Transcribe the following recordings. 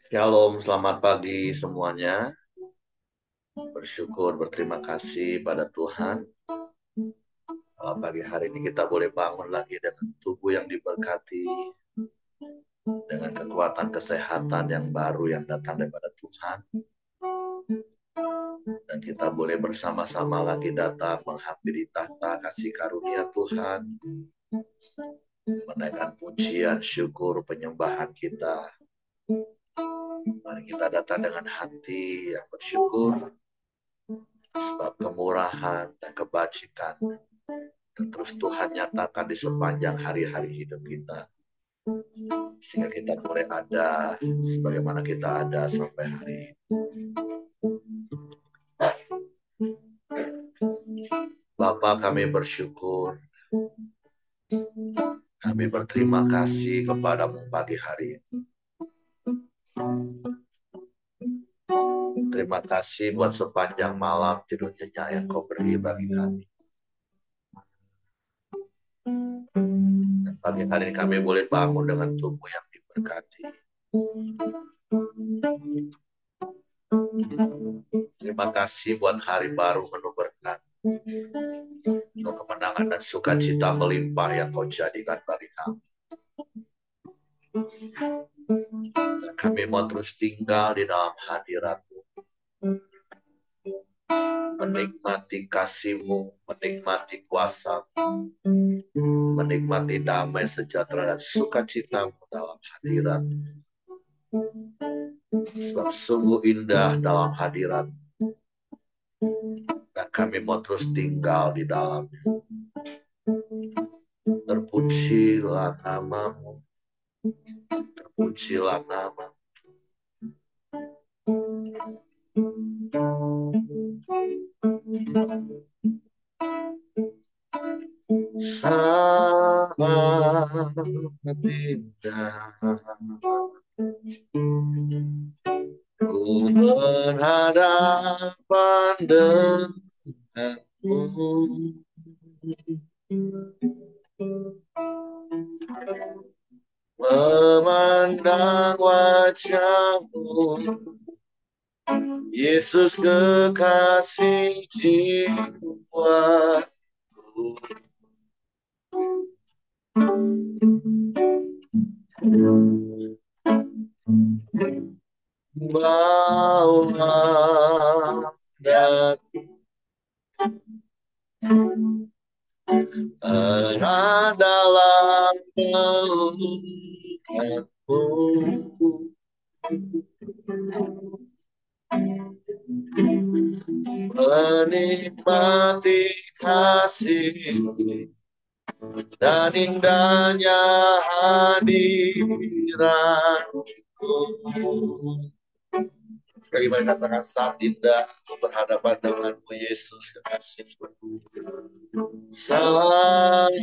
Shalom, selamat pagi semuanya. Bersyukur, berterima kasih pada Tuhan. Pagi hari ini kita boleh bangun lagi dengan tubuh yang diberkati, dengan kekuatan kesehatan yang baru yang datang daripada Tuhan. Dan kita boleh bersama-sama lagi datang menghampiri tahta kasih karunia Tuhan, menaikkan pujian, syukur, penyembahan kita. Mari kita datang dengan hati yang bersyukur, sebab kemurahan dan kebajikan dan terus Tuhan nyatakan di sepanjang hari-hari hidup kita, sehingga kita boleh ada sebagaimana kita ada sampai hari ini. Bapa, kami bersyukur, kami berterima kasih kepadamu pagi hari ini. Terima kasih buat sepanjang malam tidur nyenyak yang kau beri bagi kami. Dan pagi hari ini kami boleh bangun dengan tubuh yang diberkati. Terima kasih buat hari baru penuh berkat. Untuk kemenangan dan sukacita melimpah yang kau jadikan bagi kami. Dan kami mau terus tinggal di dalam hadirat-Mu, menikmati kasih-Mu, menikmati kuasa-Mu, menikmati damai sejahtera dan sukacita-Mu dalam hadirat. Sebab sungguh indah dalam hadirat. Dan kami mau terus tinggal di dalamnya. Terpujilah nama-Mu, terpujilah nama-Mu. Sangat indah ku berhadapan denganmu, memandang wajah-Mu, Yesus kekasih jiwaku. Bawalah daku erat dalam pelukan-Mu, menikmati kasih dan indahnya hadirat-Mu. Sekali lagi katakan, saat indah berhadapan dengan-Mu Yesus kekasih. Sangat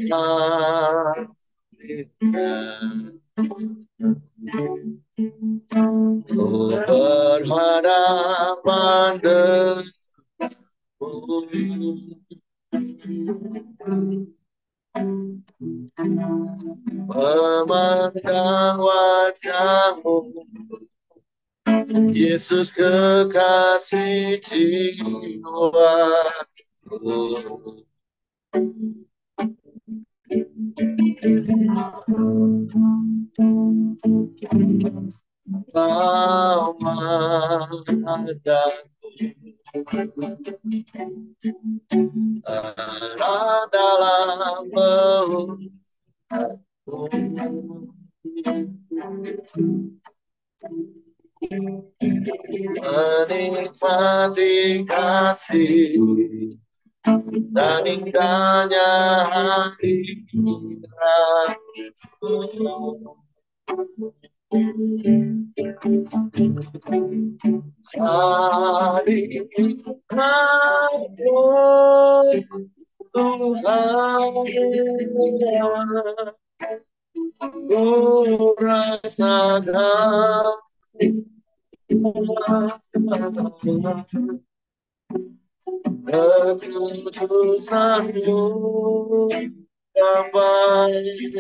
indah ku berhadapan denganmu, memandang wajah-Mu, Yesus kekasih jiwaku. Bawalah daku erat dalam pelukan-Mu, menikmati kasih dan indahnya hadirat-Mu. Hadirat-Mu Tuhan, ku rasakan kekudusan-Mu yang baik.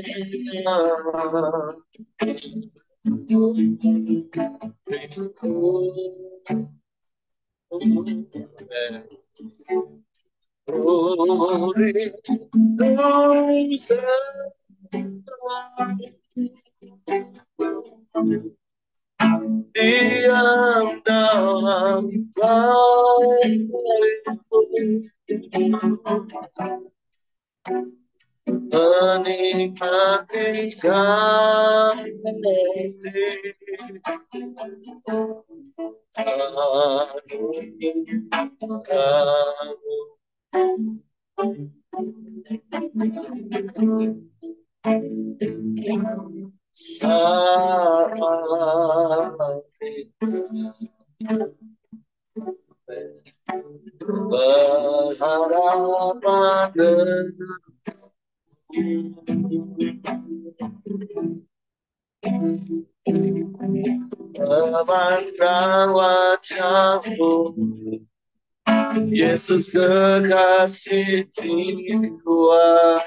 Diam dalam baitmu, menikmati kasih kamu saat berharap pada memandang wajahmu, Yesus kekasih jiwaku.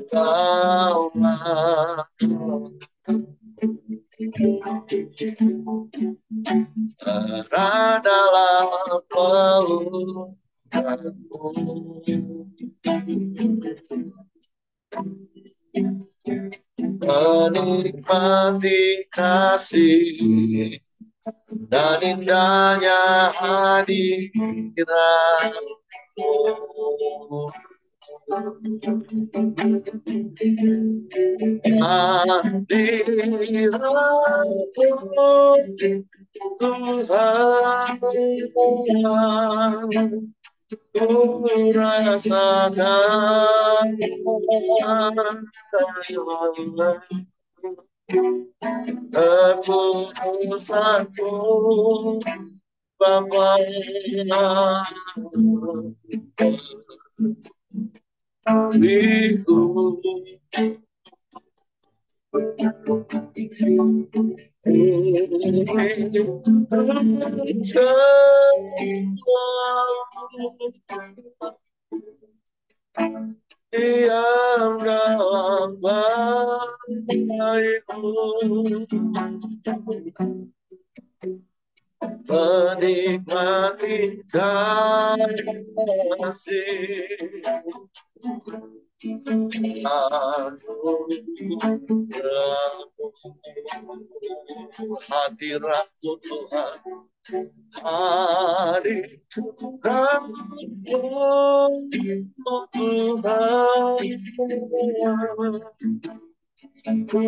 Kaulah terang dalam pelukanmu, menikmati kasih dan indahnya hadiratmu. Hadiratmu Tuhan, ku rasakan kekudusanmu Bapa, diriku diam dalam baitmu, menikmati kasih hadiratmu Tuhan, hadiratmu Tuhan, ku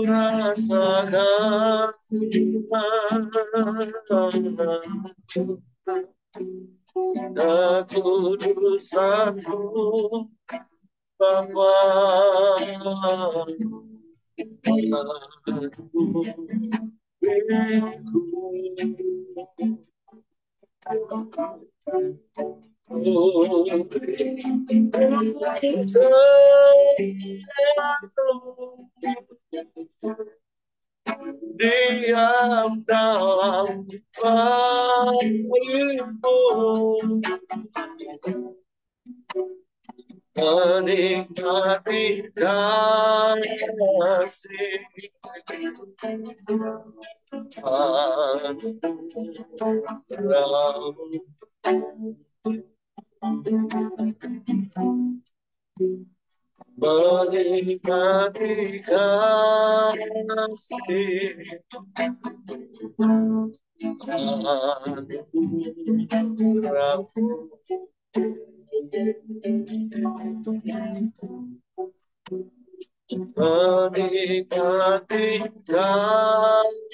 rasakan kekudusanmu Bapa, diam dalam baitmu, menikmati kasih menikmati kasih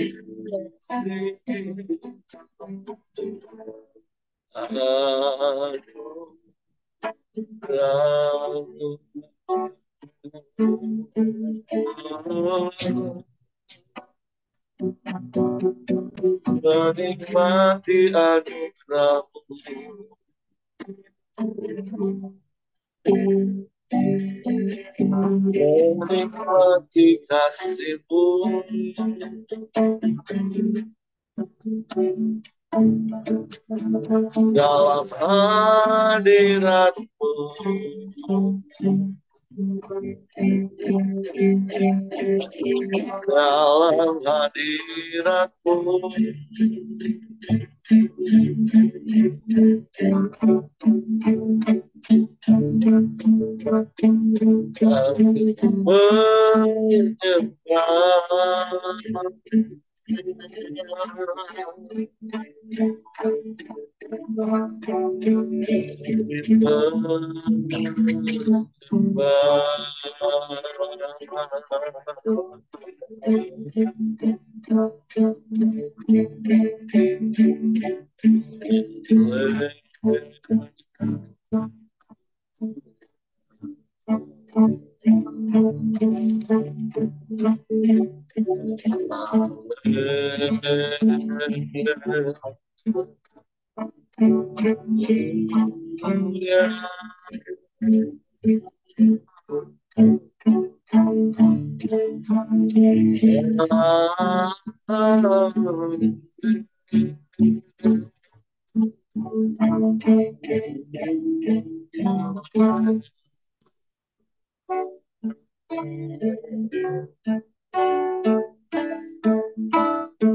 menikmati menikmati anugerahmu, menikmati kasih-Mu, dalam hadirat-Mu, dalam hadirat-Mu, kami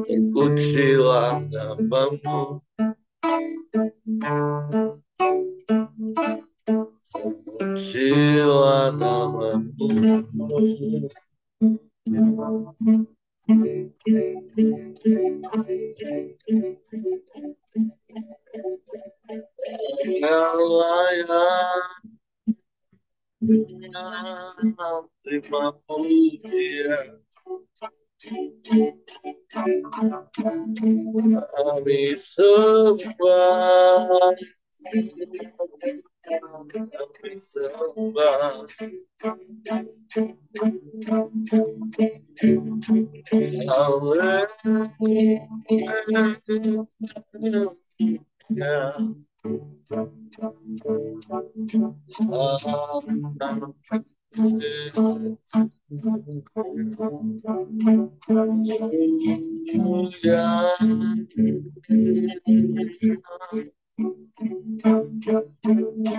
Terpujilah nama-Mu, terpujilah nama-Mu, Engkau layak terima pujian. Kami sembah, kami sembah. Haleluya.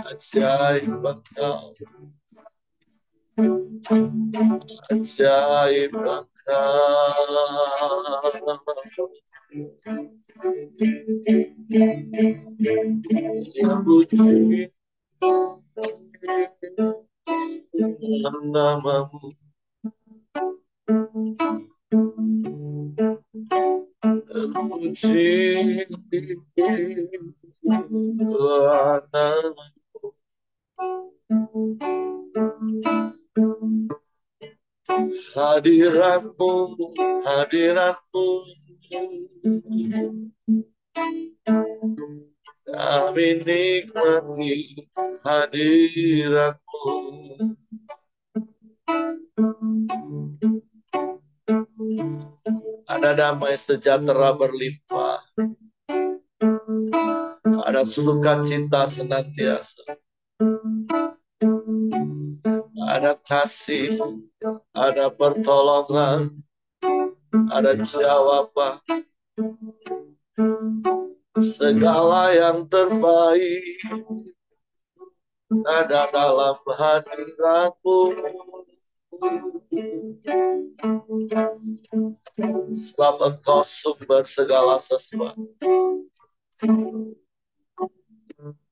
Ajaib Engkau, ajaib Engkau. Puji nama-Mu, puji nama-Mu, hadirat-Mu, hadirat-Mu, kami nikmati hadirat-Mu. Ada damai sejahtera berlimpah, ada sukacita senantiasa, ada kasih, ada pertolongan, ada jawaban. Segala yang terbaik ada dalam hadirat-Mu. Sebab Engkau sumber segala sesuatu.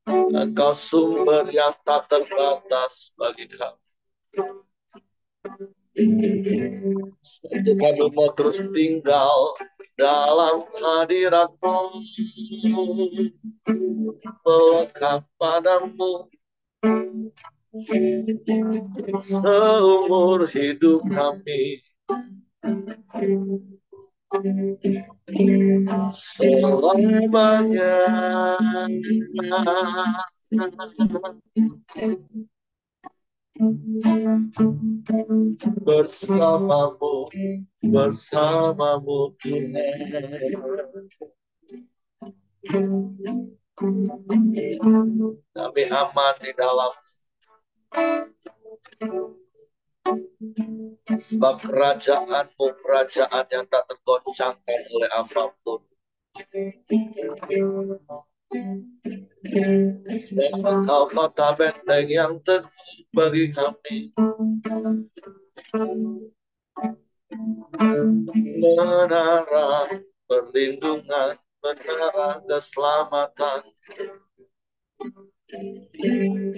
Engkau sumber yang tak terbatas bagi kami. Jadi kami mau terus tinggal dalam hadirat-Mu, melekat padamu seumur hidup kami, selamanya. Bersamamu, bersamamu Tuhan. Kami aman di dalam, sebab kerajaan-Mu kerajaan yang tak tergoncangkan oleh apapun. Engkau kota benteng yang teguh bagi kami, menara perlindungan, menara keselamatan.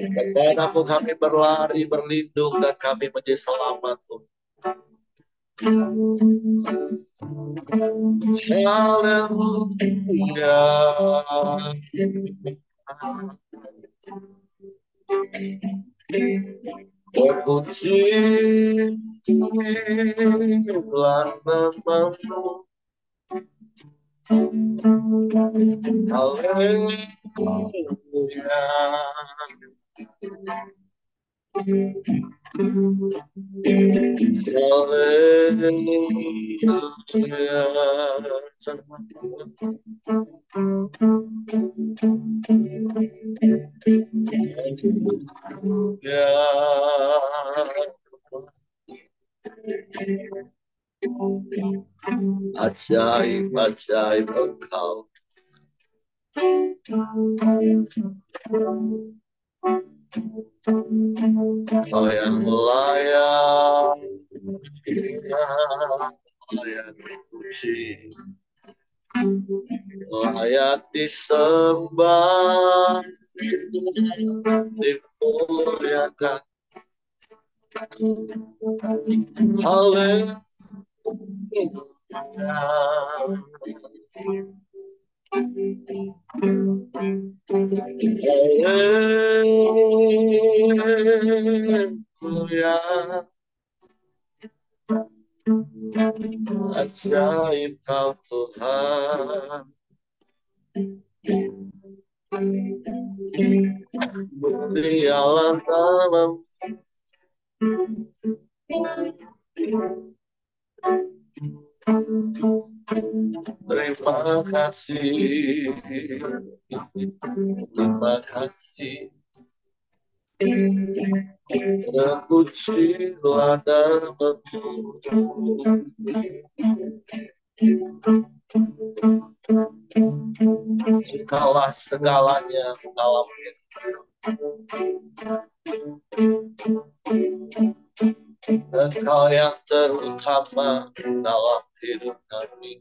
Kepadamu kami berlari, berlindung, dan kami menjadi selamat. Haleluya. Terpujilah namamu. Haleluya. Ajaib, ajaib Engkau. Kau yang layak, layak dipuji, layak disembah, dimuliakan. Haleluya. Haleluya. Ajaib Kau Tuhan. Mulialah namamu. Terima kasih. Terima kasih. Terpujilah namamu. Engkaulah segalanya dalam hidup. Engkau yang terutama dalam hidup kami.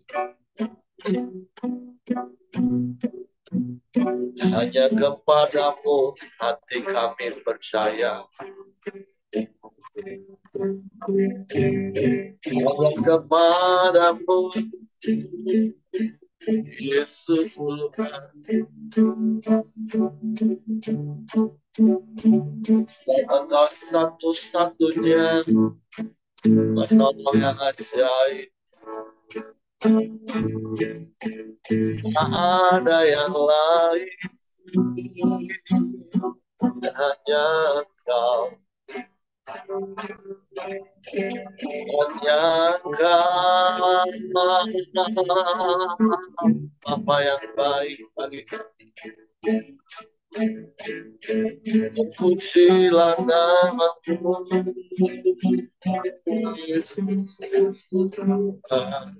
Hanya kepadamu hati kami percaya. Hanya kepadamu Yesus Tuhan. Engkau satu-satunya penolong yang ajaib. Tak ada yang lain, hanya Engkau. Hanya Engkau, apa yang baik bagi kami. Terpujilah namamu, Yesus, Yesus Tuhan.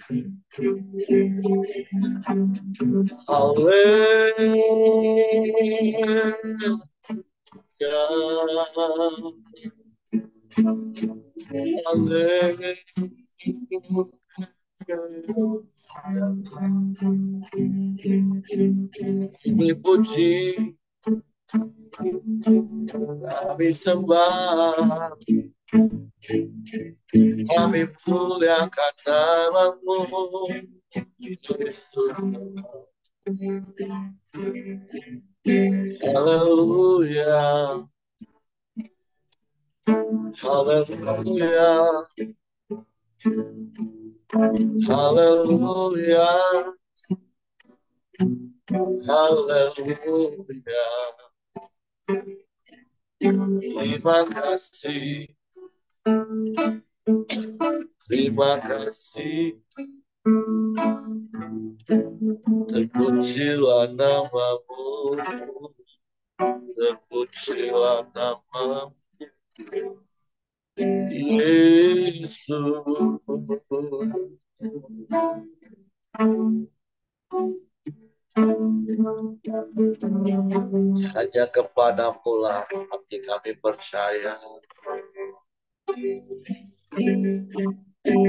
Haleluya. Kami puji, kami sembah, kami muliakan namamu, Yesus. Haleluya. Haleluya. Haleluya. Haleluya. Terima kasih. Terima kasih. Terpujilah namamu. Terpujilah namamu, Yesus. Hanya kepadamu lah hati kami percaya.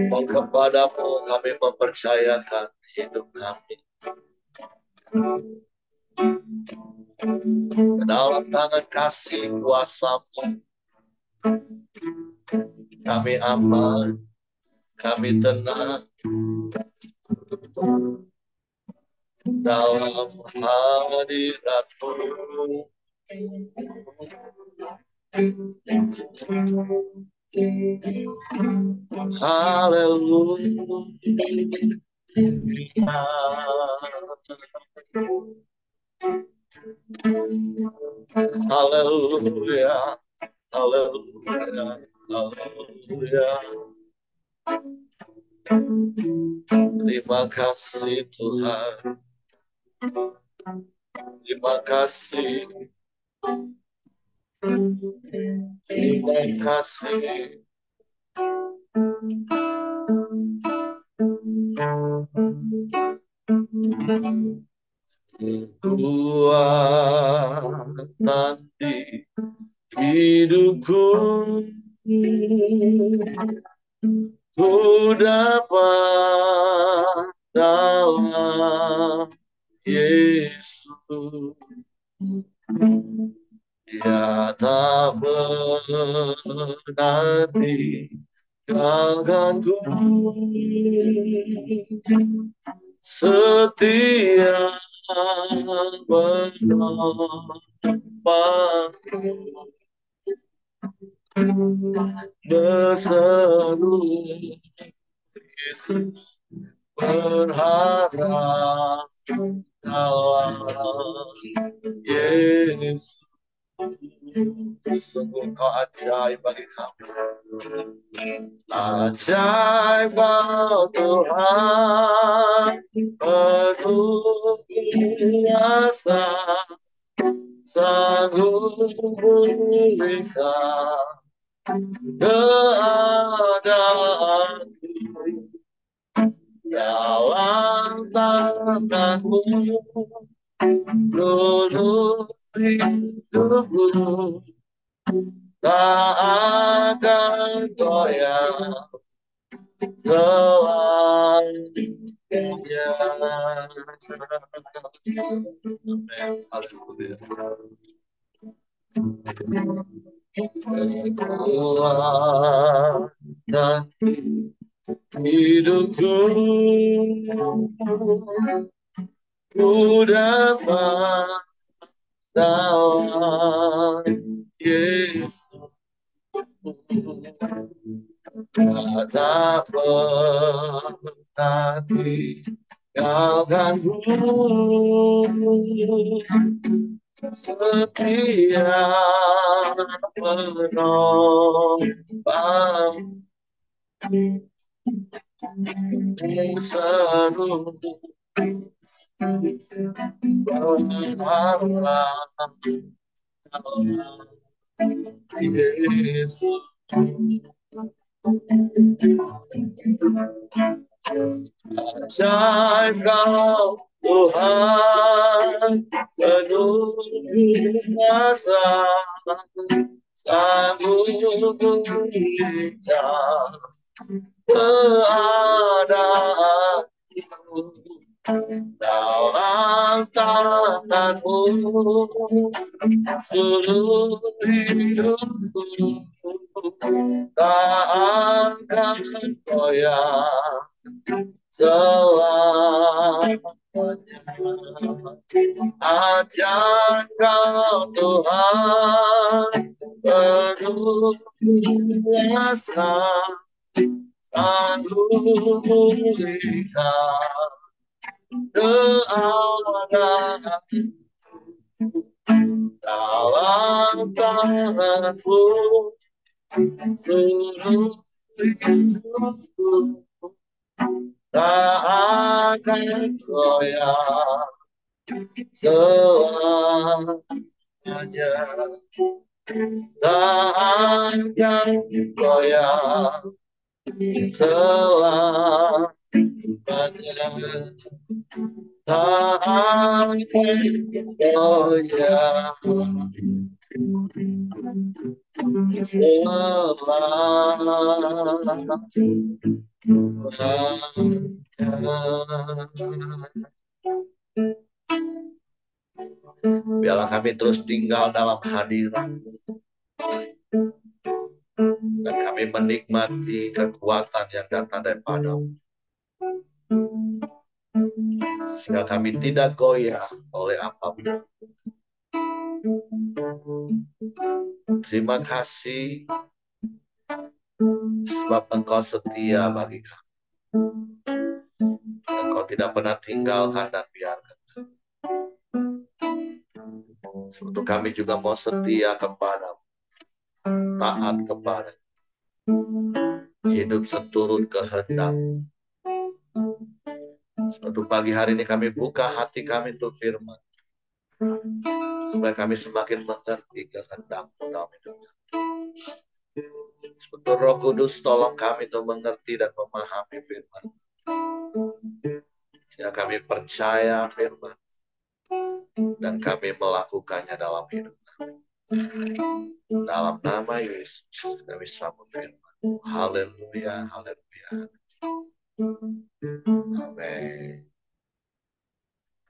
Oh, kepadamu kami mempercayakan hidup kami. Ke dalam tangan kasih kuasa-Mu kami aman, kami tenang dalam hadirat-Mu. Haleluya. Haleluya. Haleluya. Haleluya. Terima kasih Tuhan. Terima kasih. Terima kasih. Kekuatan di hidupku, ku dapat dalam Yesus. Dia tak pernah tinggalkanku, setia menolongku, berseru Yesus, berharap dalam Yesus. Sungguh Kau ajaib bagi kami. Ajaib Kau Tuhan, penuh kuasa, sanggup pulihkan keadaanku. Dalam tangan-Mu seluruh hidupku tak akan goyah selamanya. Amin. Haleluya. Kekuatan hidupku, ku dapat dalam Yesus. Tak pernah tinggalkanku, setia menopang, seru berharap dalam Yesus. Ajaib Kau Tuhan, penuh kuasa, sanggup pulihkan keadaanku. Dalam tangan-Mu seluruh hidupku tak akan goyah selamanya. Ajar Kau Tuhan, penuh kuasa, sanggup pulihkan keadaanku. Dalam tangan-Mu seluruh hidupku tak akan goyah selamanya. Tak akan goyah selamanya. Hanya tak goyah selamanya. Biarlah kami terus tinggal dalam hadirat dan kami menikmati kekuatan yang datang daripadamu. Sehingga kami tidak goyah oleh apapun. Terima kasih sebab Engkau setia bagi kami. Engkau tidak pernah tinggalkan dan biarkan. Untuk kami juga mau setia kepadamu, taat kepada, hidup seturut kehendak-Mu. Untuk pagi hari ini kami buka hati kami untuk firman, supaya kami semakin mengerti kehendak-Mu dalam hidup kami. Sebetulnya Roh Kudus tolong kami untuk mengerti dan memahami firman, sehingga kami percaya firman dan kami melakukannya dalam hidup kami. Dalam nama Yesus kami sambut firman. Haleluya, haleluya. Amin.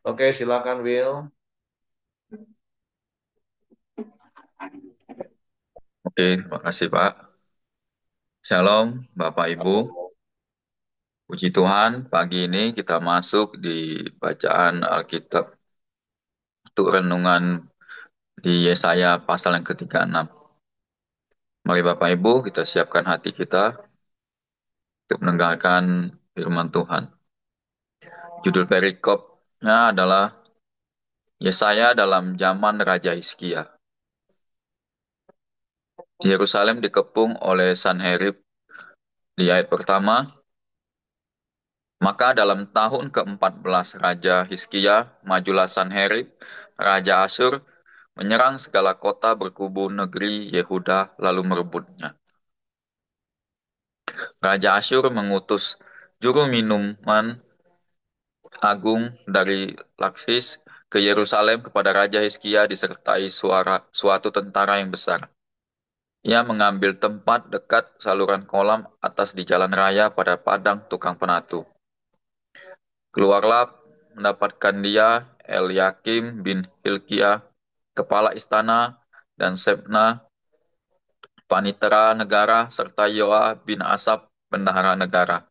Oke, silakan Will. Oke, terima kasih Pak. Shalom Bapak Ibu. Puji Tuhan, pagi ini kita masuk di bacaan Alkitab untuk renungan di Yesaya pasal yang ke-36. Mari Bapak Ibu kita siapkan hati kita untuk mendengarkan firman Tuhan. Judul perikopnya adalah Yesaya dalam zaman Raja Hizkia. Yerusalem dikepung oleh Sanherib di ayat pertama. Maka dalam tahun ke-14 Raja Hizkia, majulah Sanherib, Raja Asyur, menyerang segala kota berkubu negeri Yehuda lalu merebutnya. Raja Asyur mengutus juru minuman agung dari Laksis ke Yerusalem kepada Raja Hizkia disertai suatu tentara yang besar. Ia mengambil tempat dekat saluran kolam atas di jalan raya pada padang tukang penatu. Keluarlah mendapatkan dia Eliakim bin Hilkiah, kepala istana, dan Sebna, panitera negara, serta Yoa bin Asap, bendahara negara.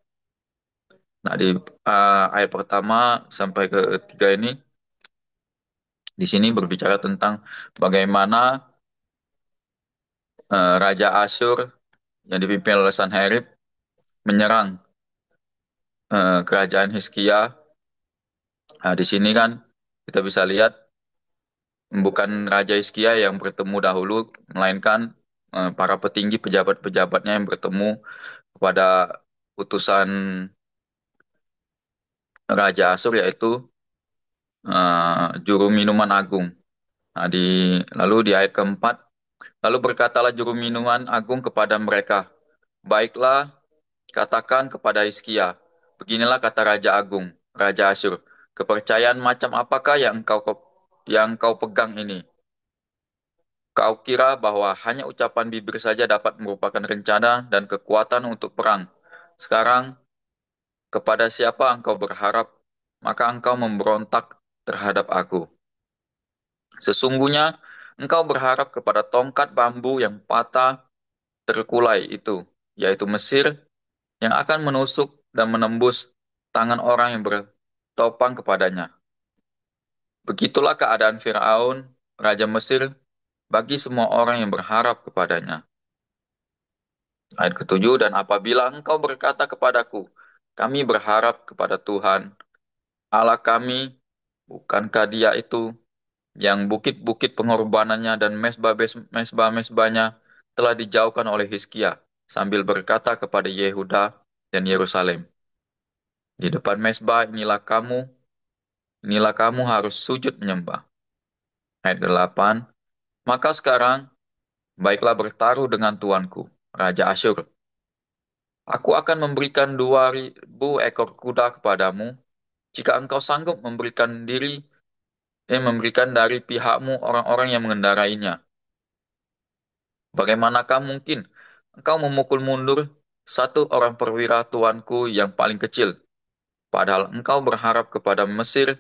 Nah, di ayat pertama sampai ketiga ini, di sini berbicara tentang bagaimana Raja Asyur yang dipimpin oleh Sanherib menyerang kerajaan Hizkia. Nah, di sini kan kita bisa lihat bukan Raja Hizkia yang bertemu dahulu, melainkan para petinggi pejabat-pejabatnya yang bertemu kepada utusan Raja Asyur, yaitu juru minuman agung. Nah, lalu di ayat keempat, lalu berkatalah juru minuman agung kepada mereka, baiklah, katakan kepada Hizkia, beginilah kata Raja Agung, Raja Asyur, kepercayaan macam apakah yang kau pegang ini? Kau kira bahwa hanya ucapan bibir saja dapat merupakan rencana dan kekuatan untuk perang. Sekarang, kepada siapa engkau berharap, maka engkau memberontak terhadap aku. Sesungguhnya, engkau berharap kepada tongkat bambu yang patah terkulai itu, yaitu Mesir, yang akan menusuk dan menembus tangan orang yang bertopang kepadanya. Begitulah keadaan Firaun, Raja Mesir, bagi semua orang yang berharap kepadanya. Ayat ketujuh, dan apabila engkau berkata kepadaku, kami berharap kepada Tuhan, Allah kami, bukankah dia itu, yang bukit-bukit pengorbanannya dan mesbah-mesbahnya telah dijauhkan oleh Hizkia, sambil berkata kepada Yehuda dan Yerusalem, di depan mesbah inilah kamu harus sujud menyembah. Ayat 8, maka sekarang, baiklah bertaruh dengan tuanku, Raja Asyur. Aku akan memberikan 2.000 ekor kuda kepadamu jika engkau sanggup memberikan dari pihakmu orang-orang yang mengendarainya. Bagaimanakah mungkin engkau memukul mundur satu orang perwira tuanku yang paling kecil, padahal engkau berharap kepada Mesir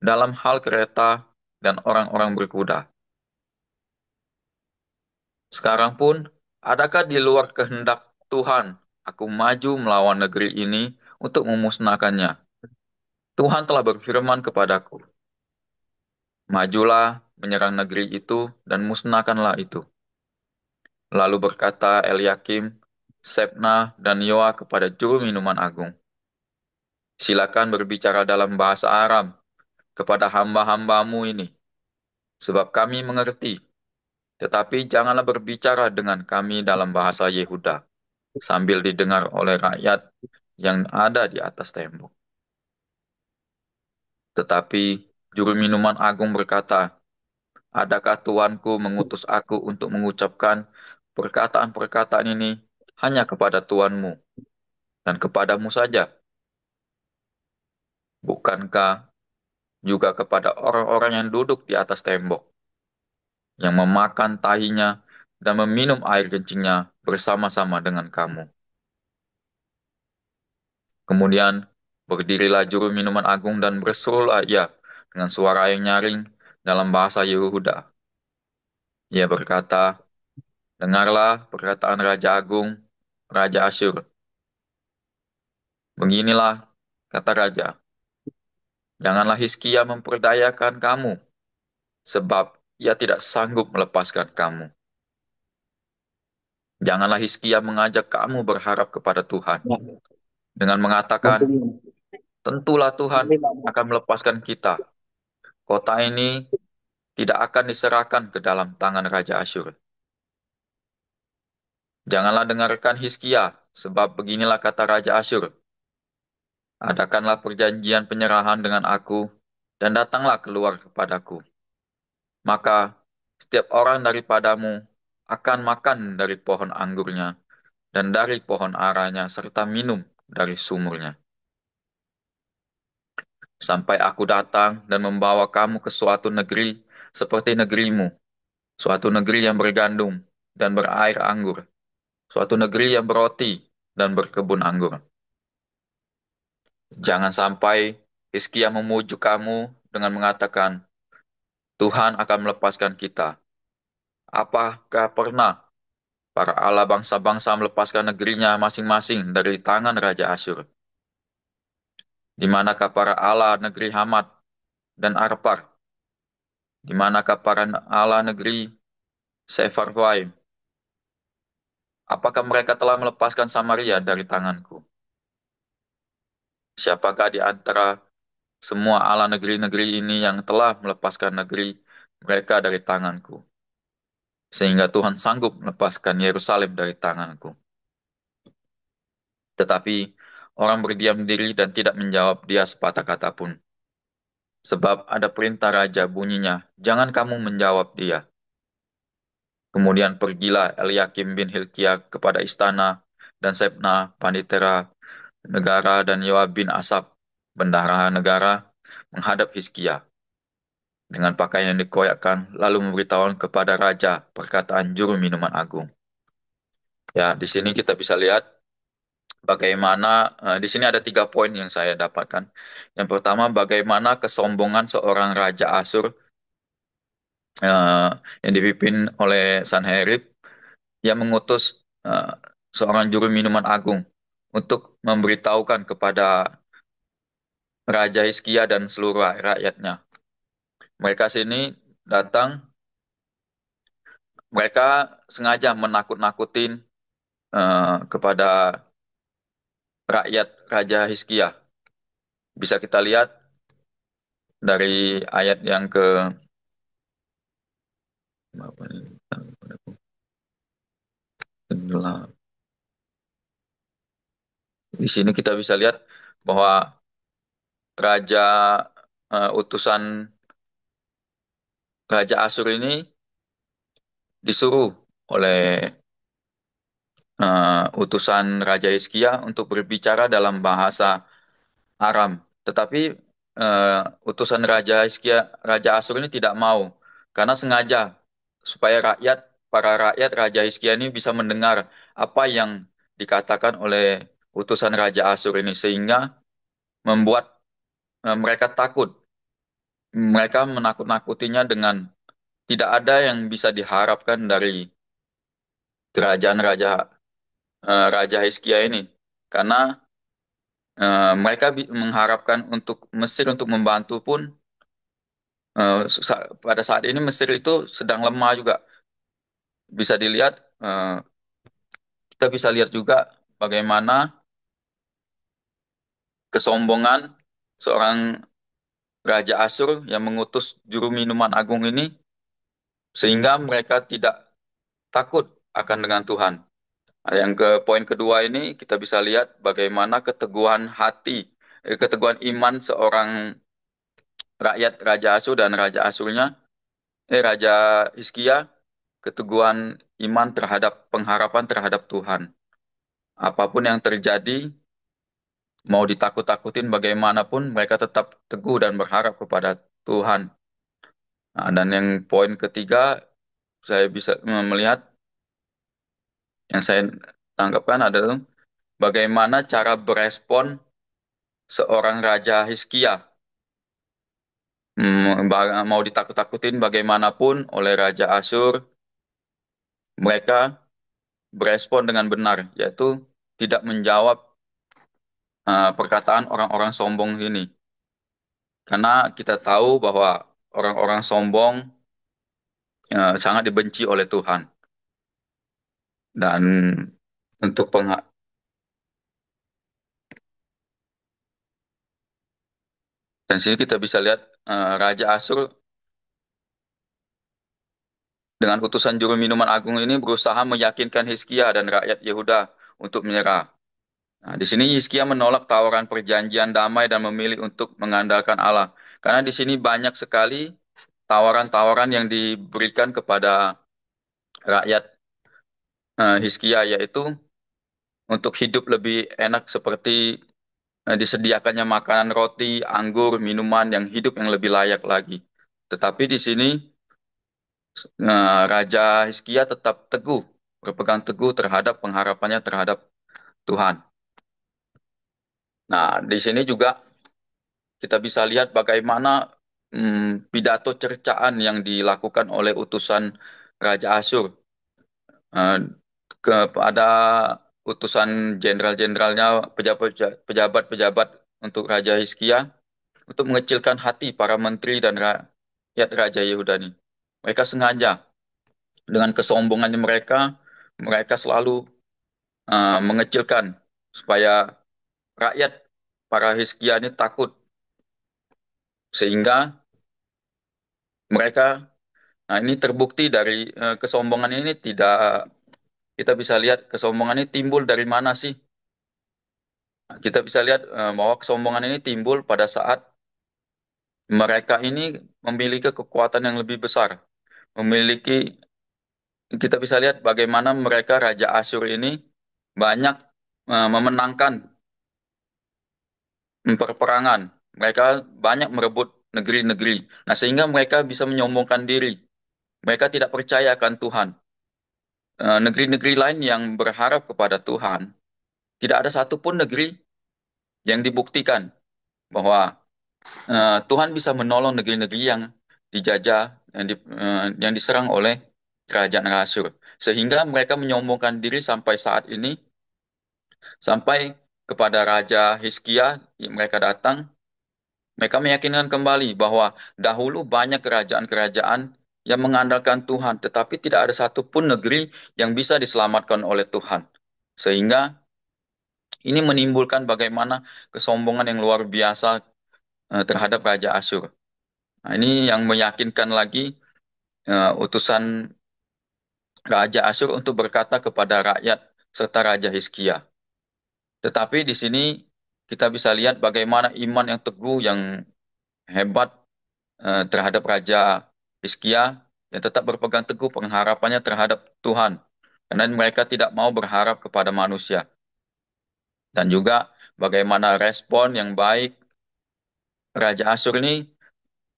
dalam hal kereta dan orang-orang berkuda? Sekarang pun, adakah di luar kehendak Tuhan aku maju melawan negeri ini untuk memusnahkannya? Tuhan telah berfirman kepadaku, majulah menyerang negeri itu dan musnahkanlah itu. Lalu berkata Eliakim, Sebna, dan Yoa kepada juru minuman agung, silakan berbicara dalam bahasa Aram kepada hamba-hambamu ini, sebab kami mengerti. Tetapi janganlah berbicara dengan kami dalam bahasa Yehuda, sambil didengar oleh rakyat yang ada di atas tembok. Tetapi juru minuman agung berkata, adakah tuanku mengutus aku untuk mengucapkan perkataan-perkataan ini hanya kepada tuanmu dan kepadamu saja? Bukankah juga kepada orang-orang yang duduk di atas tembok, yang memakan tahinya dan meminum air kencingnya bersama-sama dengan kamu? Kemudian berdirilah juru minuman agung dan berserulah ia dengan suara yang nyaring dalam bahasa Yehuda. Ia berkata, dengarlah perkataan Raja Agung, Raja Asyur. Beginilah kata Raja, janganlah Hizkia memperdayakan kamu, sebab ia tidak sanggup melepaskan kamu. Janganlah Hizkia mengajak kamu berharap kepada Tuhan, dengan mengatakan, tentulah Tuhan akan melepaskan kita. Kota ini tidak akan diserahkan ke dalam tangan Raja Asyur. Janganlah dengarkan Hizkia, sebab beginilah kata Raja Asyur, adakanlah perjanjian penyerahan dengan aku, dan datanglah keluar kepadaku. Maka setiap orang daripadamu akan makan dari pohon anggurnya dan dari pohon aranya serta minum dari sumurnya. Sampai aku datang dan membawa kamu ke suatu negeri seperti negerimu, suatu negeri yang bergandum dan berair anggur, suatu negeri yang beroti dan berkebun anggur. Jangan sampai Hizkia memujuk kamu dengan mengatakan, Tuhan akan melepaskan kita. Apakah pernah para Allah bangsa-bangsa melepaskan negerinya masing-masing dari tangan Raja Asyur? Di manakah para Allah negeri Hamat dan Arpar? Di manakah para Allah negeri Sefarwaim? Apakah mereka telah melepaskan Samaria dari tanganku? Siapakah di antara semua Allah negeri-negeri ini yang telah melepaskan negeri mereka dari tanganku? Sehingga Tuhan sanggup melepaskan Yerusalem dari tanganku. Tetapi orang berdiam diri dan tidak menjawab dia sepatah kata pun. Sebab ada perintah raja bunyinya, jangan kamu menjawab dia. Kemudian pergilah Eliakim bin Hilkia kepada istana, dan Sebna, panditera negara, dan Yoab bin Asap, bendahara negara, menghadap Hizkia dengan pakaian yang dikoyakkan, lalu memberitahukan kepada raja perkataan juru minuman agung. Ya, di sini kita bisa lihat bagaimana di sini ada 3 poin yang saya dapatkan. Yang pertama, bagaimana kesombongan seorang raja Asyur eh, yang dipimpin oleh Sanherib yang mengutus seorang juru minuman agung untuk memberitahukan kepada Raja Hizkia dan seluruh rakyatnya. Mereka sini datang, mereka sengaja menakut-nakutin kepada rakyat Raja Hizkia. Bisa kita lihat dari ayat yang ke di sini kita bisa lihat bahwa raja utusan Raja Asyur ini disuruh oleh utusan Raja Hizkia untuk berbicara dalam bahasa Aram. Tetapi utusan Raja Hizkia, Raja Asyur ini tidak mau, karena sengaja supaya para rakyat Raja Hizkia ini bisa mendengar apa yang dikatakan oleh utusan Raja Asyur ini, sehingga membuat mereka takut. Mereka menakut-nakutinya dengan tidak ada yang bisa diharapkan dari kerajaan Raja Hizkia ini, karena mereka mengharapkan untuk Mesir untuk membantu pun. Pada saat ini Mesir itu sedang lemah juga. Bisa dilihat, kita bisa lihat juga bagaimana kesombongan seorang Raja Asyur yang mengutus juru minuman agung ini, sehingga mereka tidak takut akan dengan Tuhan. Nah, yang ke poin kedua ini kita bisa lihat bagaimana keteguhan hati, keteguhan iman seorang rakyat Raja Asyur dan Raja Hizkia, keteguhan iman terhadap pengharapan terhadap Tuhan. Apapun yang terjadi, mau ditakut-takutin bagaimanapun, mereka tetap teguh dan berharap kepada Tuhan. Nah, dan yang poin ketiga, saya bisa melihat, yang saya tangkapkan adalah bagaimana cara berespon seorang Raja Hizkia. Mau ditakut-takutin bagaimanapun oleh Raja Asyur, mereka berespon dengan benar, yaitu tidak menjawab perkataan orang-orang sombong ini. Karena kita tahu bahwa orang-orang sombong sangat dibenci oleh Tuhan. Dan untuk dan sini kita bisa lihat Raja Asyur dengan utusan juru minuman agung ini berusaha meyakinkan Hizkia dan rakyat Yehuda untuk menyerah. Nah, di sini Hizkia menolak tawaran perjanjian damai dan memilih untuk mengandalkan Allah. Karena di sini banyak sekali tawaran-tawaran yang diberikan kepada rakyat Hizkia, yaitu untuk hidup lebih enak, seperti disediakannya makanan, roti, anggur, minuman yang hidup yang lebih layak lagi. Tetapi di sini Raja Hizkia tetap teguh, berpegang teguh terhadap pengharapannya terhadap Tuhan. Nah, di sini juga kita bisa lihat bagaimana pidato cercaan yang dilakukan oleh utusan Raja Asyur eh, kepada utusan jenderal-jenderalnya, pejabat-pejabat untuk Raja Hizkia, untuk mengecilkan hati para menteri dan rakyat Raja Yehuda ini. Mereka sengaja, dengan kesombongannya mereka, mereka selalu mengecilkan supaya rakyat para Hizkia ini takut, sehingga mereka, nah ini terbukti dari kesombongan ini, tidak, kita bisa lihat kesombongan ini timbul dari mana sih? Nah, kita bisa lihat bahwa kesombongan ini timbul pada saat mereka ini memiliki kekuatan yang lebih besar, memiliki, kita bisa lihat bagaimana mereka Raja Asyur ini banyak memenangkan peperangan. Mereka banyak merebut negeri-negeri. Nah, sehingga mereka bisa menyombongkan diri. Mereka tidak percaya akan Tuhan. Negeri-negeri lain yang berharap kepada Tuhan, tidak ada satupun negeri yang dibuktikan bahwa Tuhan bisa menolong negeri-negeri yang dijajah, yang diserang oleh kerajaan Asyur. Sehingga mereka menyombongkan diri sampai saat ini, sampai kepada Raja Hizkia, mereka datang, mereka meyakinkan kembali bahwa dahulu banyak kerajaan-kerajaan yang mengandalkan Tuhan, tetapi tidak ada satupun negeri yang bisa diselamatkan oleh Tuhan. Sehingga ini menimbulkan bagaimana kesombongan yang luar biasa terhadap Raja Asyur. Nah, ini yang meyakinkan lagi utusan Raja Asyur untuk berkata kepada rakyat serta Raja Hizkia. Tetapi di sini kita bisa lihat bagaimana iman yang teguh, yang hebat terhadap Raja Hizkia, yang tetap berpegang teguh pengharapannya terhadap Tuhan. karena mereka tidak mau berharap kepada manusia. Dan juga bagaimana respon yang baik Raja Asyur ini,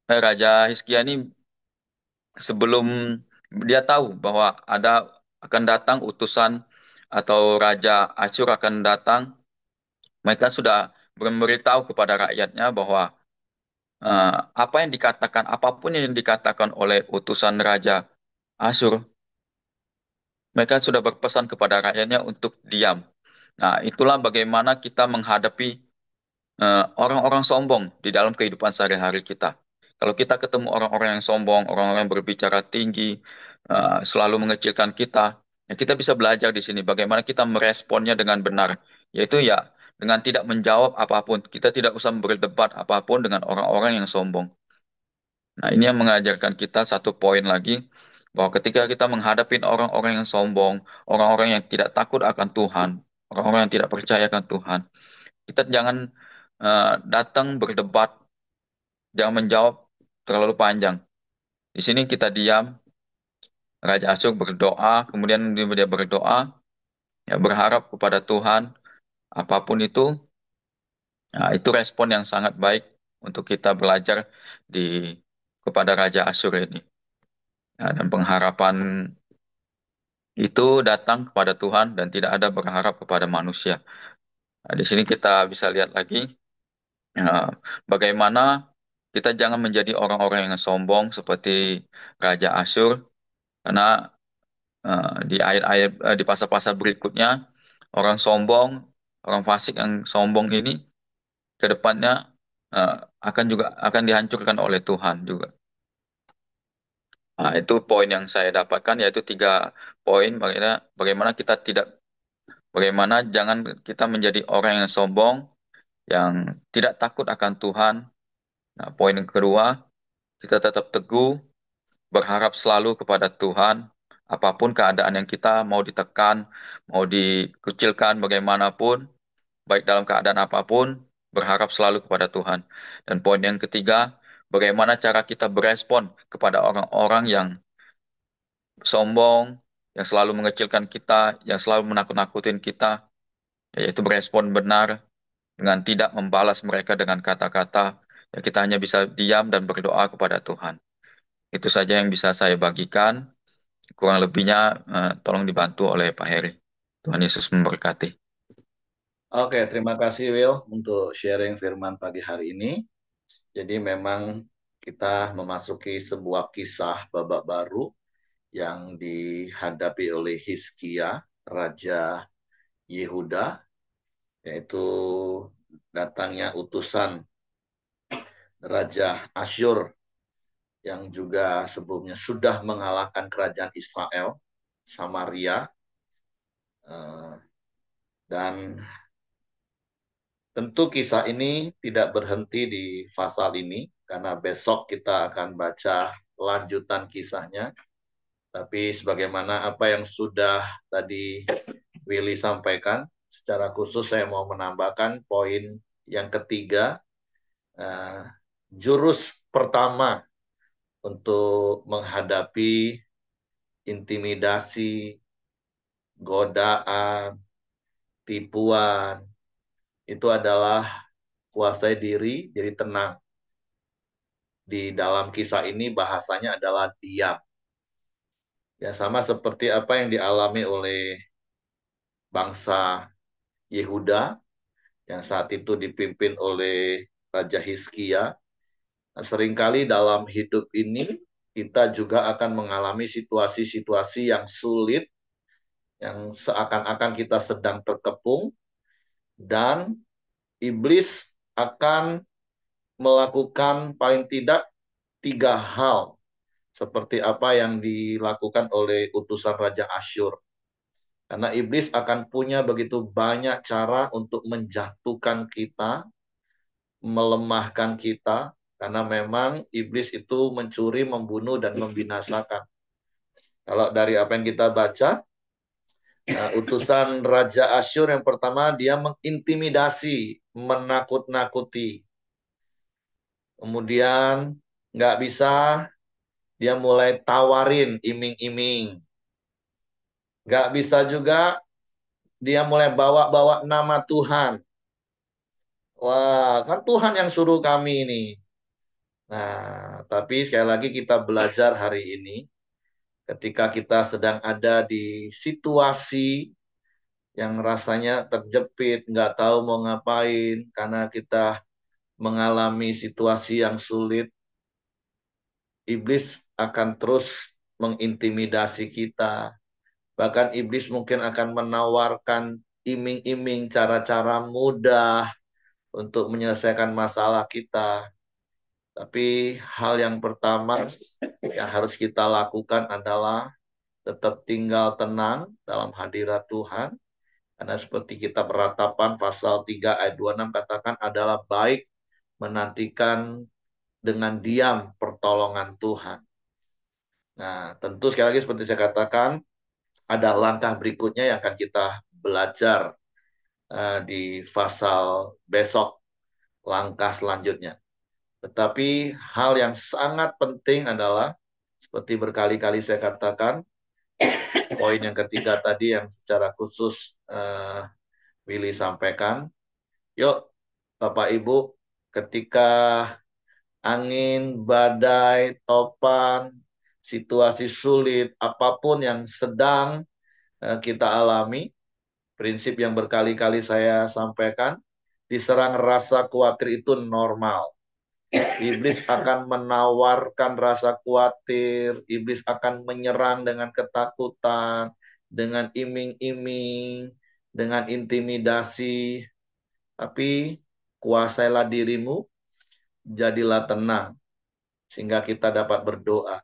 Raja Hizkia ini sebelum dia tahu bahwa akan datang utusan atau Raja Asyur akan datang, mereka sudah memberitahu kepada rakyatnya bahwa apa yang dikatakan, apapun yang dikatakan oleh utusan Raja Asyur, mereka sudah berpesan kepada rakyatnya untuk diam. Nah, itulah bagaimana kita menghadapi orang-orang sombong di dalam kehidupan sehari-hari kita. Kalau kita ketemu orang-orang yang sombong, orang-orang yang berbicara tinggi, selalu mengecilkan kita, ya kita bisa belajar di sini bagaimana kita meresponnya dengan benar, yaitu ya dengan tidak menjawab apapun. Kita tidak usah berdebat apapun dengan orang-orang yang sombong. Nah, ini yang mengajarkan kita satu poin lagi, bahwa ketika kita menghadapi orang-orang yang sombong, orang-orang yang tidak takut akan Tuhan, orang-orang yang tidak percaya akan Tuhan, kita jangan datang berdebat, jangan menjawab terlalu panjang. Di sini kita diam, Raja Asyuk berdoa, kemudian dia berdoa, ya berharap kepada Tuhan, apapun itu, nah, itu respon yang sangat baik untuk kita belajar di kepada Raja Asyur ini. Nah, dan pengharapan itu datang kepada Tuhan dan tidak ada berharap kepada manusia. Nah, di sini kita bisa lihat lagi bagaimana kita jangan menjadi orang-orang yang sombong seperti Raja Asyur, karena di pasal-pasal berikutnya orang sombong, orang fasik yang sombong ini ke depannya eh, akan dihancurkan oleh Tuhan juga. Nah, itu poin yang saya dapatkan, yaitu 3 poin bagaimana kita tidak bagaimana jangan kita menjadi orang yang sombong, yang tidak takut akan Tuhan. Nah, poin yang kedua, kita tetap teguh, berharap selalu kepada Tuhan, apapun keadaan yang kita mau ditekan, mau dikucilkan bagaimanapun, baik dalam keadaan apapun, berharap selalu kepada Tuhan. Dan poin yang ketiga, bagaimana cara kita berespon kepada orang-orang yang sombong, yang selalu mengecilkan kita, yang selalu menakut-nakutin kita, yaitu berespon benar dengan tidak membalas mereka dengan kata-kata, ya kita hanya bisa diam dan berdoa kepada Tuhan. Itu saja yang bisa saya bagikan. Kurang lebihnya tolong dibantu oleh Pak Heri. Tuhan Yesus memberkati. Oke, terima kasih Will untuk sharing firman pagi hari ini. Jadi memang kita memasuki sebuah kisah babak baru yang dihadapi oleh Hizkia, Raja Yehuda, yaitu datangnya utusan Raja Asyur yang juga sebelumnya sudah mengalahkan kerajaan Israel, Samaria, dan tentu kisah ini tidak berhenti di pasal ini, karena besok kita akan baca lanjutan kisahnya. Tapi sebagaimana apa yang sudah tadi Willy sampaikan, secara khusus saya mau menambahkan poin yang ketiga, jurus pertama untuk menghadapi intimidasi, godaan, tipuan, itu adalah kuasai diri, jadi tenang. Di dalam kisah ini bahasanya adalah diam. Ya sama seperti apa yang dialami oleh bangsa Yehuda yang saat itu dipimpin oleh Raja Hizkia. Nah, seringkali dalam hidup ini kita juga akan mengalami situasi-situasi yang sulit, yang seakan-akan kita sedang terkepung, dan iblis akan melakukan paling tidak 3 hal seperti apa yang dilakukan oleh utusan Raja Asyur. Karena iblis akan punya begitu banyak cara untuk menjatuhkan kita, melemahkan kita, karena memang iblis itu mencuri, membunuh, dan membinasakan. Kalau dari apa yang kita baca, utusan Raja Asyur yang pertama, dia mengintimidasi, menakut-nakuti. Kemudian nggak bisa, dia mulai tawarin, iming-iming. Nggak bisa juga dia mulai bawa-bawa nama Tuhan. Wah, kan Tuhan yang suruh kami ini. Nah, tapi sekali lagi kita belajar hari ini, ketika kita sedang ada di situasi yang rasanya terjepit, nggak tahu mau ngapain, karena kita mengalami situasi yang sulit, iblis akan terus mengintimidasi kita. Bahkan iblis mungkin akan menawarkan iming-iming cara-cara mudah untuk menyelesaikan masalah kita. Tapi hal yang pertama yang harus kita lakukan adalah tetap tinggal tenang dalam hadirat Tuhan. Karena seperti kita beratapan pasal 3 ayat 26 katakan adalah baik menantikan dengan diam pertolongan Tuhan. Nah, tentu sekali lagi seperti saya katakan, ada langkah berikutnya yang akan kita belajar di pasal besok, langkah selanjutnya. Tetapi hal yang sangat penting adalah, seperti berkali-kali saya katakan, poin yang ketiga tadi yang secara khusus Willy sampaikan, yuk Bapak Ibu, ketika angin, badai, topan, situasi sulit, apapun yang sedang kita alami, prinsip yang berkali-kali saya sampaikan, diserang rasa khawatir itu normal. Iblis akan menawarkan rasa khawatir, iblis akan menyerang dengan ketakutan, dengan iming-iming, dengan intimidasi. Tapi kuasailah dirimu, jadilah tenang, sehingga kita dapat berdoa.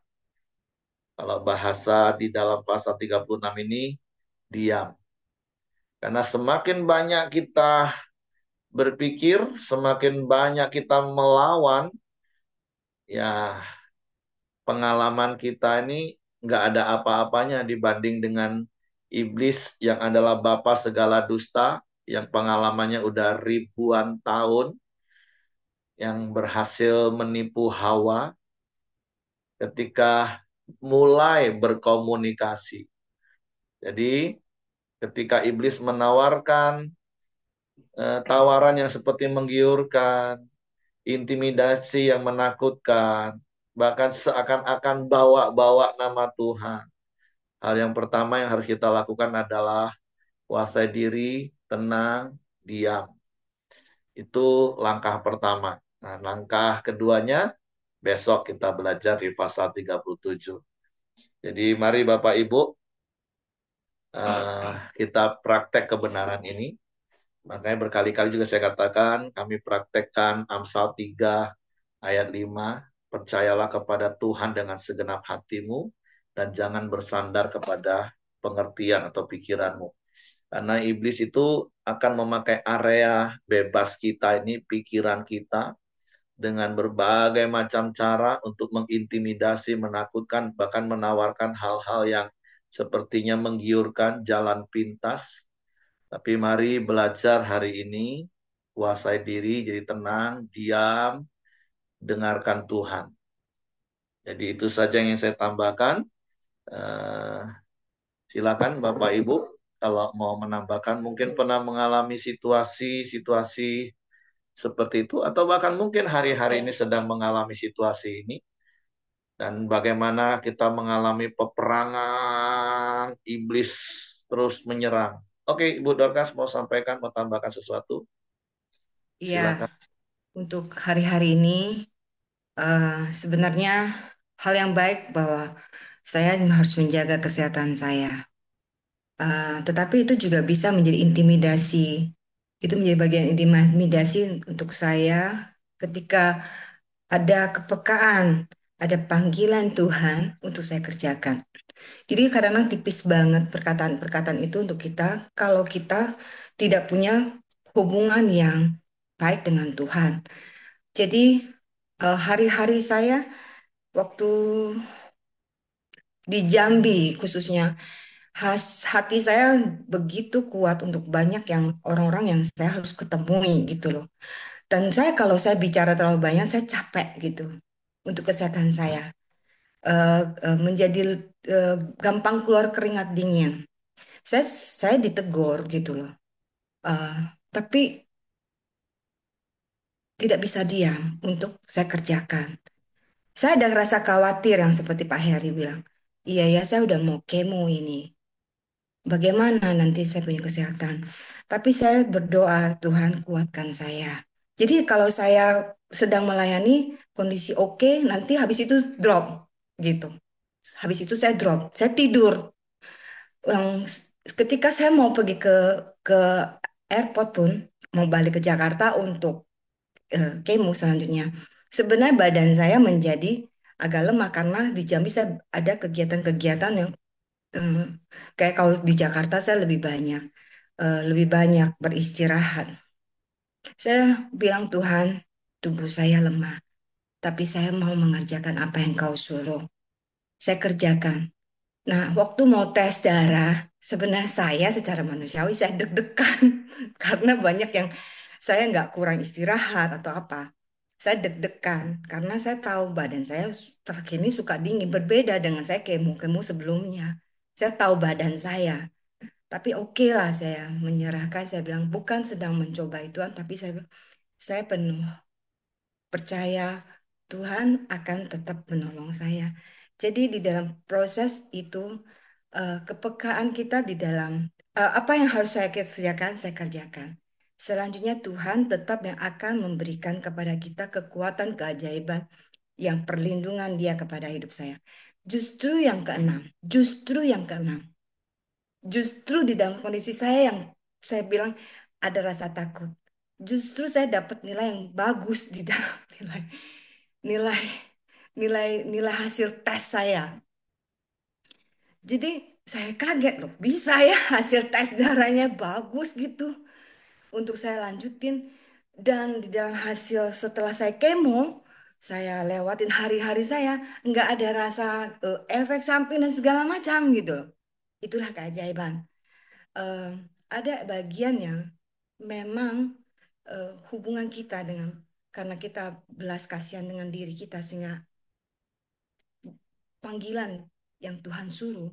Kalau bahasa di dalam pasal 36 ini, diam. Karena semakin banyak kita berpikir, semakin banyak kita melawan, ya pengalaman kita ini nggak ada apa-apanya dibanding dengan iblis yang adalah bapa segala dusta, yang pengalamannya udah ribuan tahun, yang berhasil menipu Hawa ketika mulai berkomunikasi. Jadi ketika iblis menawarkan tawaran yang seperti menggiurkan, intimidasi yang menakutkan, bahkan seakan-akan bawa-bawa nama Tuhan. Hal yang pertama yang harus kita lakukan adalah kuasai diri, tenang, diam. Itu langkah pertama. Nah, langkah keduanya besok kita belajar di pasal 37. Jadi mari Bapak Ibu kita praktek kebenaran ini. Makanya berkali-kali juga saya katakan kami praktekkan Amsal 3 ayat 5. Percayalah kepada Tuhan dengan segenap hatimu dan jangan bersandar kepada pengertian atau pikiranmu. Karena iblis itu akan memakai area bebas kita ini, pikiran kita, dengan berbagai macam cara untuk mengintimidasi, menakutkan, bahkan menawarkan hal-hal yang sepertinya menggiurkan, jalan pintas. Tapi mari belajar hari ini, kuasai diri, jadi tenang, diam, dengarkan Tuhan. Jadi itu saja yang saya tambahkan. Silakan Bapak Ibu kalau mau menambahkan, mungkin pernah mengalami situasi-situasi seperti itu atau bahkan mungkin hari-hari ini sedang mengalami situasi ini dan bagaimana kita mengalami peperangan iblis terus menyerang. Oke, Ibu Dorcas mau sampaikan, mau tambahkan sesuatu? Iya, Silakan. untuk hari-hari ini sebenarnya hal yang baik bahwa saya harus menjaga kesehatan saya. Tetapi itu juga bisa menjadi intimidasi. Itu menjadi bagian intimidasi untuk saya ketika ada kepekaan, ada panggilan Tuhan untuk saya kerjakan. Jadi kadang-kadang tipis banget perkataan-perkataan itu untuk kita kalau kita tidak punya hubungan yang baik dengan Tuhan. Jadi hari-hari saya waktu di Jambi khususnya hati saya begitu kuat untuk banyak yang orang-orang yang saya harus ketemui gitu loh. Dan saya kalau saya bicara terlalu banyak saya capek gitu untuk kesehatan saya. Menjadi gampang keluar keringat dingin. Saya ditegur gitu loh. Eh, tapi tidak bisa diam untuk saya kerjakan. Saya ada rasa khawatir yang seperti Pak Heri bilang. Iya ya, saya udah mau kemo ini. Bagaimana nanti saya punya kesehatan? Tapi saya berdoa, Tuhan kuatkan saya. Jadi kalau saya sedang melayani kondisi oke, nanti habis itu drop gitu. Habis itu saya drop, saya tidur. Ketika saya mau pergi ke airport pun, mau balik ke Jakarta untuk kemo selanjutnya. Sebenarnya badan saya menjadi agak lemah karena di Jambi saya ada kegiatan-kegiatan yang eh, kayak kalau di Jakarta saya lebih banyak beristirahat. Saya bilang Tuhan, tubuh saya lemah, tapi saya mau mengerjakan apa yang kau suruh. Saya kerjakan. Nah, waktu mau tes darah, sebenarnya saya secara manusiawi saya deg-degan karena banyak yang saya nggak kurang istirahat atau apa. Saya deg-degan karena saya tahu badan saya terakhir ini suka dingin, berbeda dengan saya kemo-kemo sebelumnya. Saya tahu badan saya, tapi oke lah saya menyerahkan. Saya bilang bukan sedang mencoba Tuhan, tapi saya penuh percaya Tuhan akan tetap menolong saya. Jadi di dalam proses itu kepekaan kita di dalam apa yang harus saya kerjakan, saya kerjakan. Selanjutnya Tuhan tetap yang akan memberikan kepada kita kekuatan keajaiban yang perlindungan Dia kepada hidup saya. Justru yang keenam, justru di dalam kondisi saya yang saya bilang ada rasa takut. Justru saya dapat nilai yang bagus di dalam nilai nilai nilai hasil tes saya. Jadi saya kaget loh, bisa ya hasil tes darahnya bagus gitu untuk saya lanjutin. Dan di dalam hasil setelah saya kemo, saya lewatin hari-hari saya, nggak ada rasa efek samping dan segala macam gitu loh. Itulah keajaiban. Eh, ada bagian yang memang hubungan kita dengan karena kita belas kasihan dengan diri kita sehingga panggilan yang Tuhan suruh,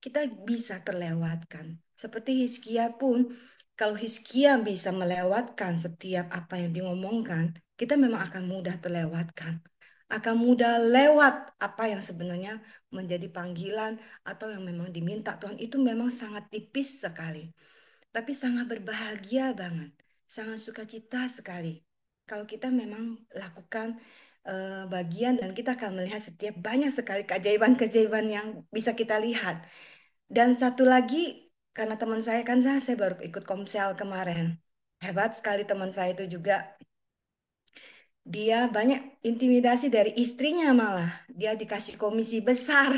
kita bisa terlewatkan. Seperti Hizkia pun, kalau Hizkia bisa melewatkan setiap apa yang diomongkan, kita memang akan mudah terlewatkan. Akan mudah lewat apa yang sebenarnya menjadi panggilan atau yang memang diminta Tuhan itu memang sangat tipis sekali. Tapi sangat berbahagia banget, sangat sukacita sekali. Kalau kita memang lakukan bagian dan kita akan melihat setiap banyak sekali keajaiban-keajaiban yang bisa kita lihat. Dan satu lagi, karena teman saya kan saya baru ikut Komsel kemarin. Hebat sekali teman saya itu juga. Dia banyak intimidasi dari istrinya malah. Dia dikasih komisi besar.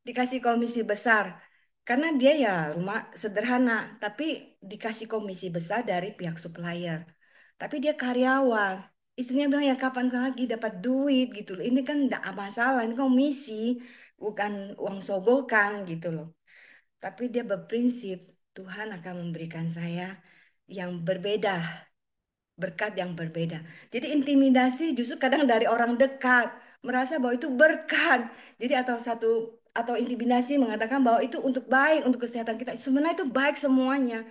Dikasih komisi besar. Karena dia ya rumah sederhana, tapi dikasih komisi besar dari pihak supplier. Tapi dia karyawan. Istrinya bilang ya kapan lagi dapat duit gitu loh. Ini kan enggak masalah, ini komisi, bukan uang sogokan gitu loh. Tapi dia berprinsip Tuhan akan memberikan saya yang berbeda, berkat yang berbeda. Jadi intimidasi justru kadang dari orang dekat, merasa bahwa itu berkat. Jadi atau intimidasi mengatakan bahwa itu untuk baik, untuk kesehatan kita. Sebenarnya itu baik semuanya.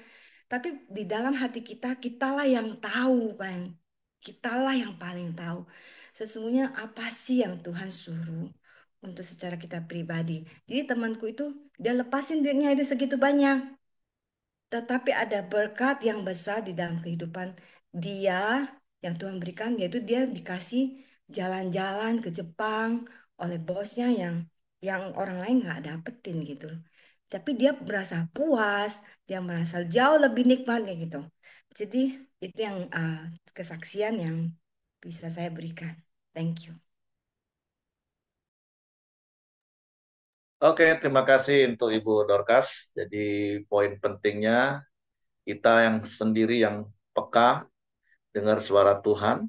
Tapi di dalam hati kita, kitalah yang tahu, kan. Kitalah yang paling tahu. Sesungguhnya apa sih yang Tuhan suruh untuk secara kita pribadi. Jadi temanku itu, dia lepasin duitnya itu segitu banyak. Tetapi ada berkat yang besar di dalam kehidupan dia yang Tuhan berikan, yaitu dia dikasih jalan-jalan ke Jepang oleh bosnya yang orang lain nggak dapetin gitu. Tapi dia merasa puas, dia merasa jauh lebih nikmat kayak gitu. Jadi itu yang kesaksian yang bisa saya berikan. Thank you. Oke, terima kasih untuk Ibu Dorcas. Jadi poin pentingnya kita yang sendiri yang peka dengar suara Tuhan.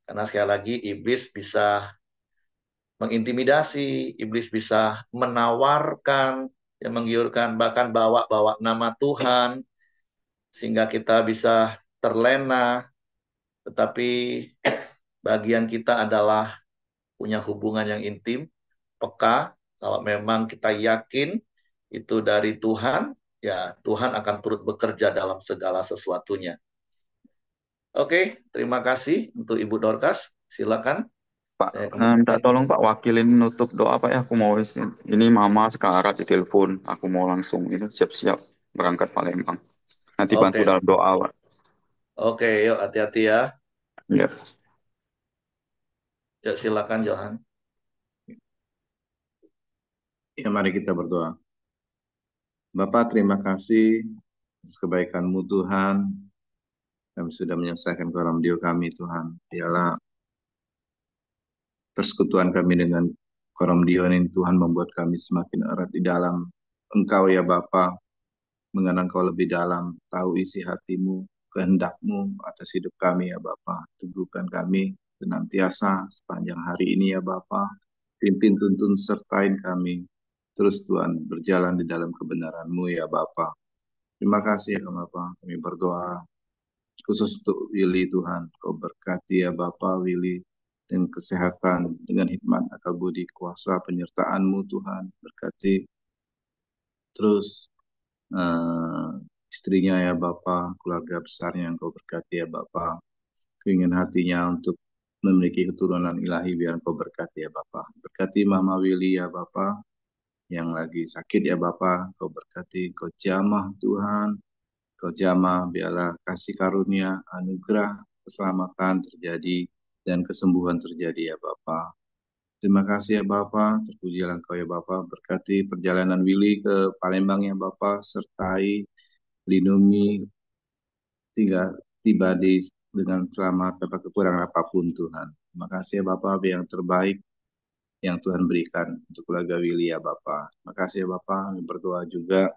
Karena sekali lagi iblis bisa mengintimidasi, iblis bisa menawarkan, yang menggiurkan, bahkan bawa-bawa nama Tuhan, sehingga kita bisa terlena. Tetapi bagian kita adalah punya hubungan yang intim, peka, kalau memang kita yakin itu dari Tuhan, ya Tuhan akan turut bekerja dalam segala sesuatunya. Oke, terima kasih untuk Ibu Dorcas. Silakan. Pak, Saya kembali. minta tolong Pak wakilin nutup doa Pak ya. Aku mau ini Mama sekarang di telepon. Aku mau langsung ini siap-siap berangkat Palembang. Nanti bantu Oke, dalam doa Pak. oke, yuk hati-hati ya. Ya. Yuk silakan Johan. Ya, mari kita berdoa. Bapak, terima kasih atas kebaikan-Mu Tuhan. Kami sudah menyelesaikan koramdio kami Tuhan. Biarlah persekutuan kami dengan koramdio ini Tuhan membuat kami semakin erat di dalam Engkau ya Bapa, mengenal Engkau lebih dalam, tahu isi hatimu, kehendak-Mu atas hidup kami ya Bapa. Teguhkan kami senantiasa sepanjang hari ini ya Bapa. Pimpin, tuntun, sertain kami. Terus Tuhan berjalan di dalam kebenaran-Mu ya Bapa. Terima kasih ya Bapa. Kami berdoa khusus untuk Willy Tuhan. Kau berkati ya Bapa Willy dengan kesehatan, dengan hikmat, akal budi, kuasa, penyertaan-Mu Tuhan. Berkati terus eh, istrinya ya Bapa, keluarga besarnya yang Kau berkati ya Bapa. Keinginan hatinya untuk memiliki keturunan ilahi biar Kau berkati ya Bapa. Berkati Mama Willy ya Bapa, yang lagi sakit ya Bapa, Kau berkati, Kau jamah Tuhan, Kau jamah, biarlah kasih karunia, anugerah, keselamatan terjadi, dan kesembuhan terjadi ya Bapa. Terima kasih ya Bapa, terpujilah Engkau ya Bapa, berkati perjalanan Willy ke Palembang ya Bapa, sertai, lindungi, tiba di dengan selamat tanpa kekurangan apapun Tuhan. Terima kasih ya Bapa, yang terbaik yang Tuhan berikan untuk keluarga Willy ya Bapa. Terima kasih ya Bapa, kami berdoa juga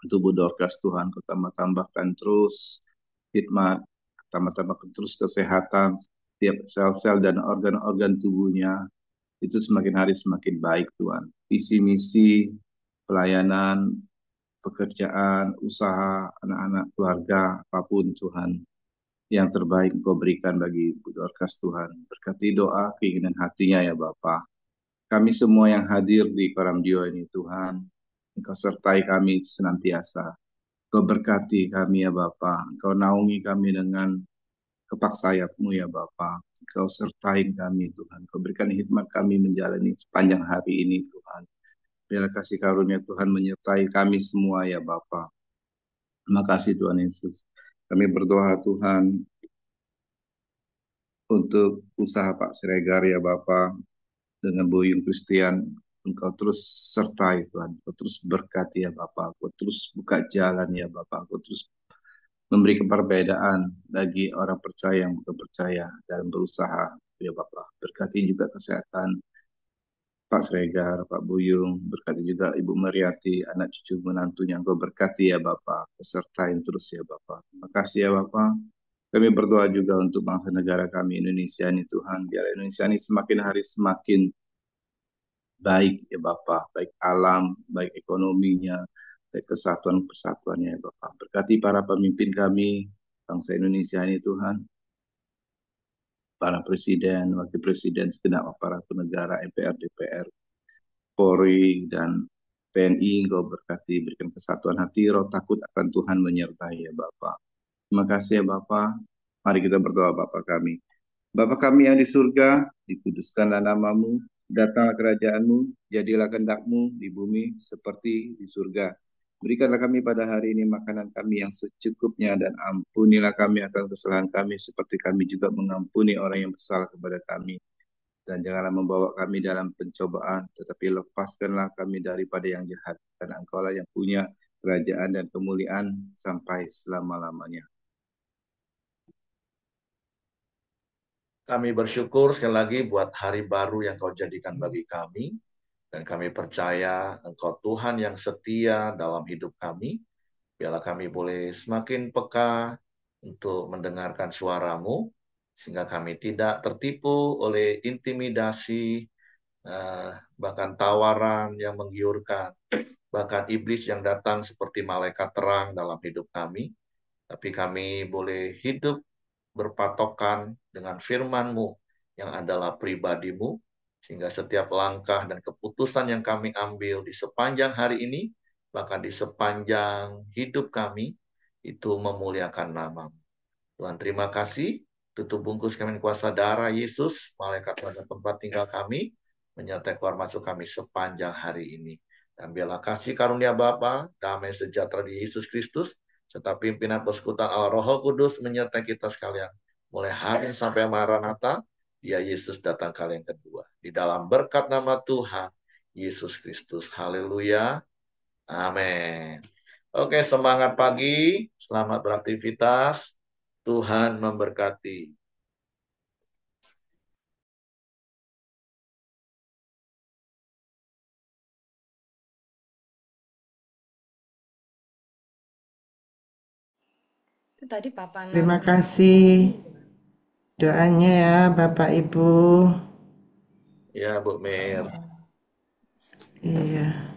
untuk Bu Dorcas Tuhan, kau tambah-tambahkan terus hikmat, tambah-tambahkan terus kesehatan, setiap sel-sel dan organ-organ tubuhnya, itu semakin hari semakin baik Tuhan. Visi misi, pelayanan, pekerjaan, usaha, anak-anak, keluarga, apapun Tuhan, yang terbaik Engkau berikan bagi Bu Dorcas Tuhan. Berkati doa, keinginan hatinya ya Bapa. Kami semua yang hadir di Koramdio ini Tuhan, Engkau sertai kami senantiasa. Engkau berkati kami ya Bapa. Engkau naungi kami dengan kepak sayap-Mu ya Bapa. Engkau sertai kami Tuhan. Engkau berikan hikmat kami menjalani sepanjang hari ini Tuhan. Biarlah kasih karunia Tuhan menyertai kami semua ya Bapa. Terima kasih Tuhan Yesus. Kami berdoa Tuhan untuk usaha Pak Siregar ya Bapa, dengan Buyung Christian. Engkau terus sertai Tuhan. Engkau terus berkati ya Bapa. Engkau terus buka jalan ya Bapa. Engkau terus memberi perbedaan bagi orang percaya yang bukan percaya dalam berusaha ya Bapak. Berkati juga kesehatan Pak Sregar, Pak Buyung, berkati juga Ibu Mariati, anak cucu menantunya. Engkau berkati ya Bapak, sertain terus ya Bapak. Terima kasih ya Bapak. Kami berdoa juga untuk bangsa negara kami Indonesia ini Tuhan. Biar Indonesia ini semakin hari semakin baik ya Bapak, baik alam, baik ekonominya, baik kesatuan-persatuannya ya Bapak. Berkati para pemimpin kami, bangsa Indonesia ini Tuhan, para presiden, wakil presiden, segenap aparatur negara, MPR, DPR, Polri, dan TNI, Engkau berkati, berikan kesatuan hati, roh takut akan Tuhan menyertai ya Bapak. Terima kasih ya Bapak. Mari kita berdoa Bapak kami. Bapa kami yang di surga, dikuduskanlah namamu, datanglah kerajaanmu, jadilah kehendak-Mu di bumi seperti di surga. Berikanlah kami pada hari ini makanan kami yang secukupnya, dan ampunilah kami akan kesalahan kami seperti kami juga mengampuni orang yang bersalah kepada kami. Dan janganlah membawa kami dalam pencobaan, tetapi lepaskanlah kami daripada yang jahat. Karena Engkaulah yang punya kerajaan dan kemuliaan sampai selama-lamanya. Kami bersyukur sekali lagi buat hari baru yang Kau jadikan bagi kami. Dan kami percaya Engkau Tuhan yang setia dalam hidup kami. Biarlah kami boleh semakin peka untuk mendengarkan suara-Mu, sehingga kami tidak tertipu oleh intimidasi, bahkan tawaran yang menggiurkan, bahkan iblis yang datang seperti malaikat terang dalam hidup kami. Tapi kami boleh hidup berpatokan dengan firman-Mu yang adalah pribadi-Mu, sehingga setiap langkah dan keputusan yang kami ambil di sepanjang hari ini bahkan di sepanjang hidup kami, itu memuliakan nama-Mu. Tuhan, terima kasih. Tutup bungkus kami kuasa darah Yesus, malaikat kuasa tempat tinggal kami, menyertai keluar masuk kami sepanjang hari ini. Dan biarlah kasih karunia Bapa, damai sejahtera di Yesus Kristus, serta pimpinan persekutuan Allah Roh Kudus menyertai kita sekalian. Mulai hari ini sampai Maranatha, dia Yesus datang kali yang kedua. Di dalam berkat nama Tuhan, Yesus Kristus. Haleluya. Amin. Oke, semangat pagi. Selamat beraktivitas. Tuhan memberkati. Itu tadi Papa Terima Nabi. kasih doanya ya Bapak Ibu. Ya, Bu Mir. Iya.